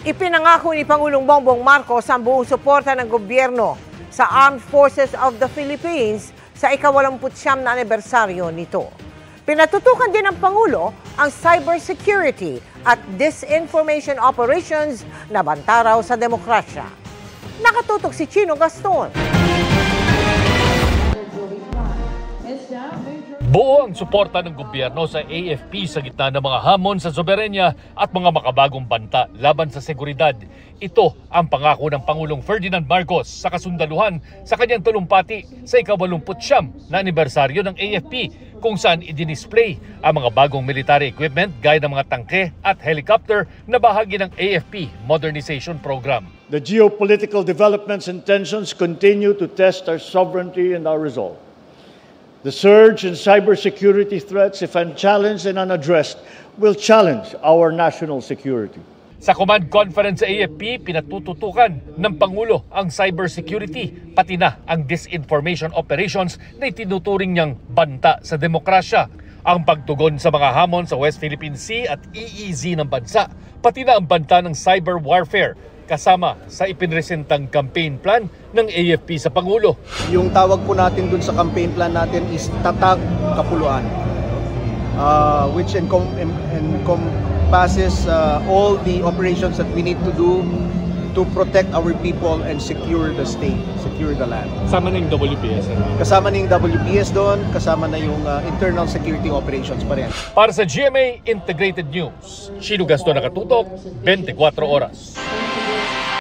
Ipinangako ni Pangulong Bongbong Marcos ang buong suporta ng gobyerno sa Armed Forces of the Philippines sa ika-89 na anibersaryo nito. Pinatutukan din ng Pangulo ang cybersecurity at disinformation operations na banta raw sa demokrasya. Nakatutok si Chino Gaston. Buo ang suporta ng gobyerno sa AFP sa gitna ng mga hamon sa soberenya at mga makabagong banta laban sa seguridad. Ito ang pangako ng Pangulong Ferdinand Marcos sa kasundaluhan sa kanyang talumpati sa ika-89 na anibersaryo ng AFP kung saan i-display ang mga bagong military equipment gaya ng mga tangke at helicopter na bahagi ng AFP Modernization Program. The geopolitical developments and tensions continue to test our sovereignty and our resolve. The surge in cybersecurity threats, if unchallenged and unaddressed, will challenge our national security. Sa command conference sa AFP, pinatututukan ng Pangulo ang cybersecurity, pati na ang disinformation operations na itinuturing niyang banta sa demokrasya. Ang pagtugon sa mga hamon sa West Philippine Sea at EEZ ng bansa, pati na ang banta ng cyber warfare, kasama sa ipinresentang campaign plan ng AFP sa Pangulo. Yung tawag po natin dun sa campaign plan natin is Tatag Kapuluan, which encompasses all the operations that we need to do to protect our people and secure the state, secure the land. Kasama na yung WPS. Kasama na yung WPS doon, kasama na yung internal security operations pa rin. Para sa GMA Integrated News, Chino Gaston, nakatutok, 24 oras.